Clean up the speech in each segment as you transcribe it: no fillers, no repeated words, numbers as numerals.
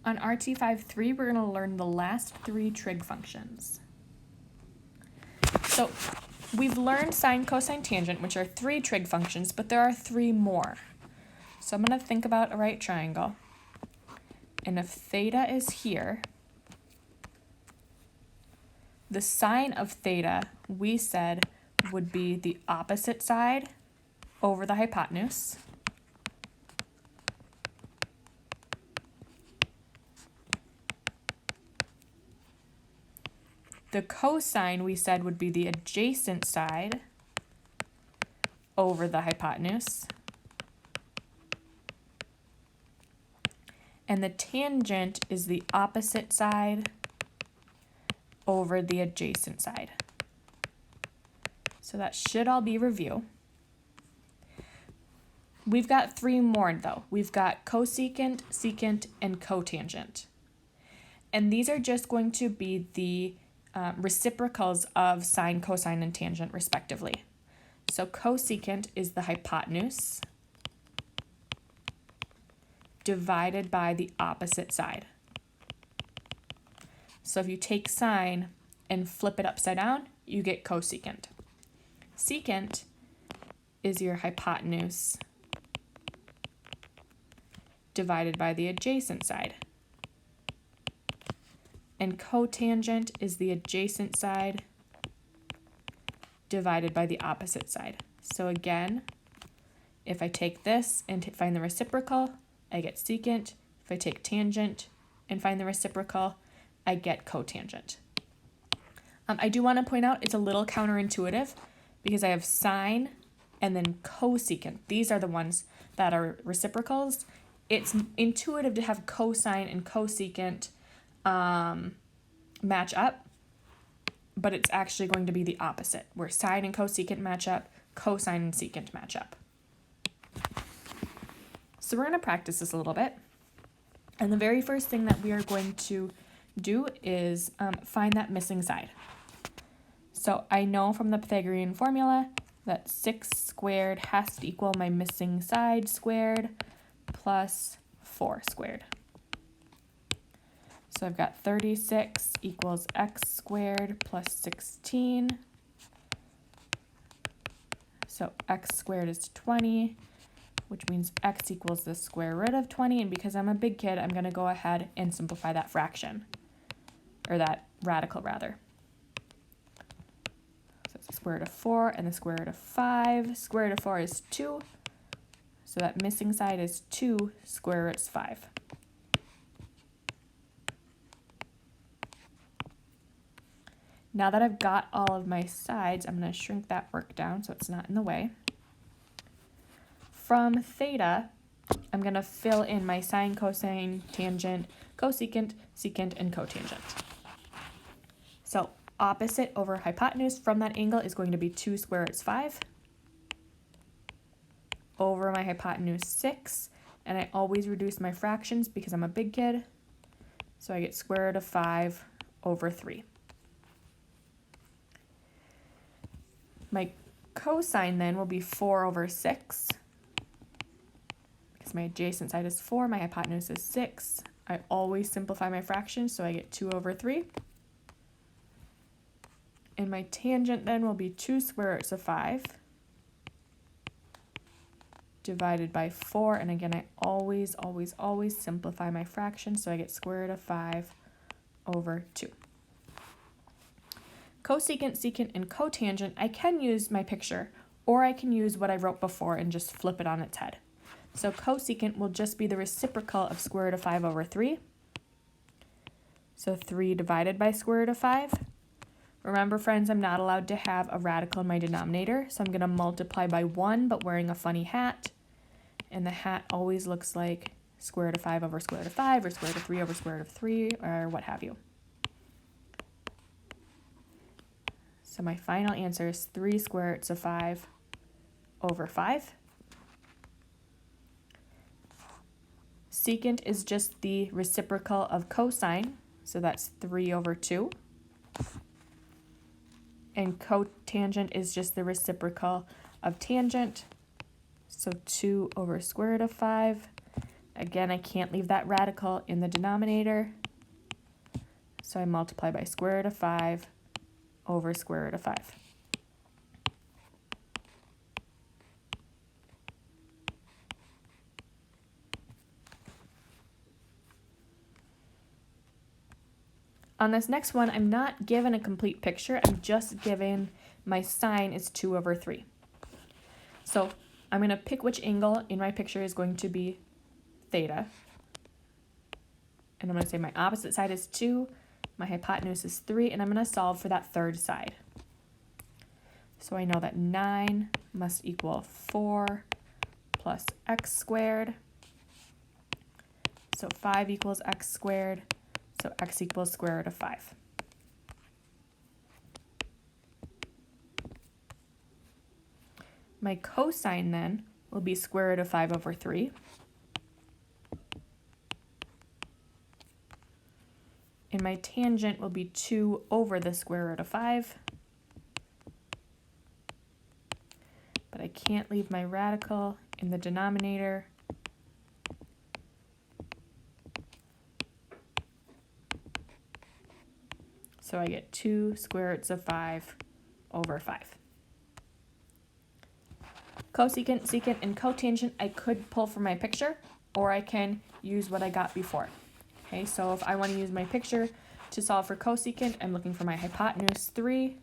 On RT5-3, we're going to learn the last three trig functions. So we've learned sine, cosine, tangent, which are three trig functions, but there are three more. So I'm going to think about a right triangle. And if theta is here, the sine of theta, we said, would be the opposite side over the hypotenuse. The cosine, we said, would be the adjacent side over the hypotenuse. And the tangent is the opposite side over the adjacent side. So that should all be review. We've got three more though. We've got cosecant, secant, and cotangent. And these are just going to be the reciprocals of sine, cosine, and tangent respectively. So cosecant is the hypotenuse divided by the opposite side. So if you take sine and flip it upside down, you get cosecant. Secant is your hypotenuse divided by the adjacent side. And cotangent is the adjacent side divided by the opposite side. So again, if I take this and find the reciprocal, I get secant. If I take tangent and find the reciprocal, I get cotangent. I do want to point out it's a little counterintuitive because I have sine and then cosecant. These are the ones that are reciprocals. It's intuitive to have cosine and cosecant match up, but it's actually going to be the opposite, where sine and cosecant match up, cosine and secant match up. So we're going to practice this a little bit. And the very first thing that we are going to do is find that missing side. So I know from the Pythagorean formula that 6 squared has to equal my missing side squared plus 4 squared. So I've got 36 equals x squared plus 16. So x squared is 20, which means x equals the square root of 20. And because I'm a big kid, I'm going to go ahead and simplify that fraction, or that radical rather. So it's the square root of 4 and the square root of 5. Square root of 4 is 2. So that missing side is 2 square roots 5. Now that I've got all of my sides, I'm going to shrink that work down so it's not in the way. From theta, I'm going to fill in my sine, cosine, tangent, cosecant, secant, and cotangent. So opposite over hypotenuse from that angle is going to be 2 square roots 5 over my hypotenuse 6. And I always reduce my fractions because I'm a big kid. So I get square root of 5 over 3. My cosine then will be 4 over 6. Because my adjacent side is 4, my hypotenuse is 6. I always simplify my fractions, so I get 2 over 3. And my tangent then will be 2 square roots of 5 divided by 4. And again, I always simplify my fractions, so I get square root of 5 over 2. Cosecant, secant, and cotangent, I can use my picture, or I can use what I wrote before and just flip it on its head. So cosecant will just be the reciprocal of square root of 5 over 3. So 3 divided by square root of 5. Remember, friends, I'm not allowed to have a radical in my denominator, so I'm going to multiply by 1, but wearing a funny hat. And the hat always looks like square root of 5 over square root of 5, or square root of 3 over square root of 3, or what have you. So my final answer is 3 square roots of 5 over 5. Secant is just the reciprocal of cosine, so that's 3 over 2. And cotangent is just the reciprocal of tangent, so 2 over square root of 5. Again, I can't leave that radical in the denominator, so I multiply by square root of 5 over square root of 5. On this next one, I'm not given a complete picture. I'm just given my sine is 2 over 3. So I'm going to pick which angle in my picture is going to be theta. And I'm going to say my opposite side is 2, my hypotenuse is 3, and I'm going to solve for that third side. So I know that 9 must equal 4 plus x squared. So 5 equals x squared. So x equals square root of 5. My cosine then will be square root of 5 over 3. And my tangent will be 2 over the square root of 5. But I can't leave my radical in the denominator. So I get 2 square roots of 5 over 5. Cosecant, secant, and cotangent I could pull from my picture, or I can use what I got before. Okay, so if I want to use my picture to solve for cosecant, I'm looking for my hypotenuse 3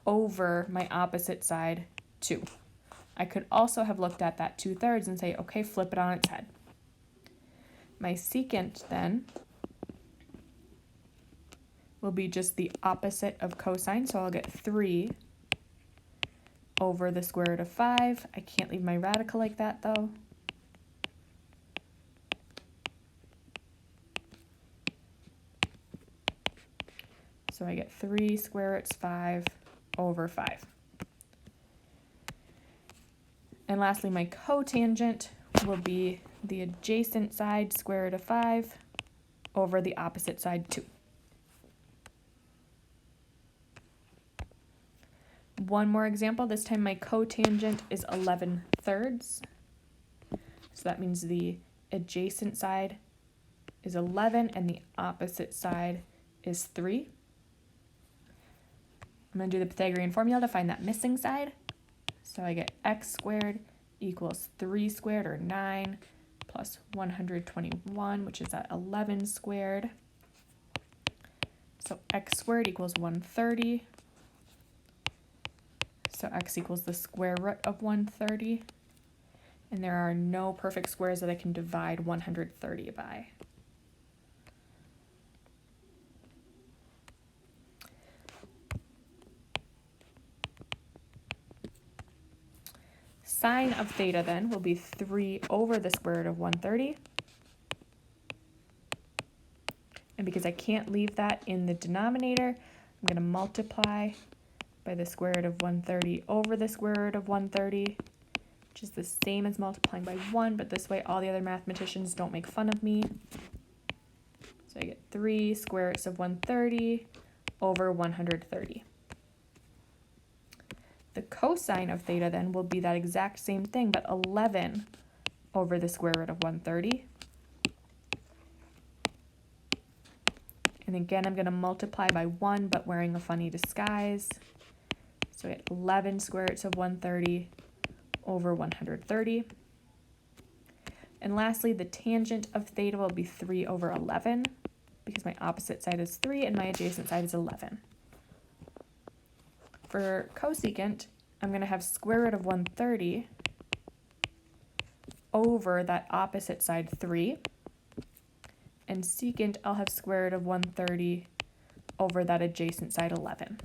over my opposite side 2. I could also have looked at that 2/3 and say, okay, flip it on its head. My secant then will be just the opposite of cosine, so I'll get 3 over the square root of 5. I can't leave my radical like that though. So I get 3 square roots 5 over 5. And lastly, my cotangent will be the adjacent side square root of 5 over the opposite side 2. One more example, this time my cotangent is 11/3. So that means the adjacent side is 11 and the opposite side is 3. I'm going to do the Pythagorean formula to find that missing side. So I get x squared equals 3 squared, or 9, plus 121, which is at 11 squared. So x squared equals 130. So x equals the square root of 130. And there are no perfect squares that I can divide 130 by. Sine of theta then will be 3 over the square root of 130. And because I can't leave that in the denominator, I'm going to multiply by the square root of 130 over the square root of 130, which is the same as multiplying by 1, but this way all the other mathematicians don't make fun of me. So I get 3 square roots of 130 over 130. The cosine of theta then will be that exact same thing, but 11 over the square root of 130. And again, I'm going to multiply by 1, but wearing a funny disguise. So I get 11 square roots of 130 over 130. And lastly, the tangent of theta will be 3 over 11, because my opposite side is 3 and my adjacent side is 11. For cosecant, I'm going to have square root of 130 over that opposite side 3. And secant, I'll have square root of 130 over that adjacent side 11.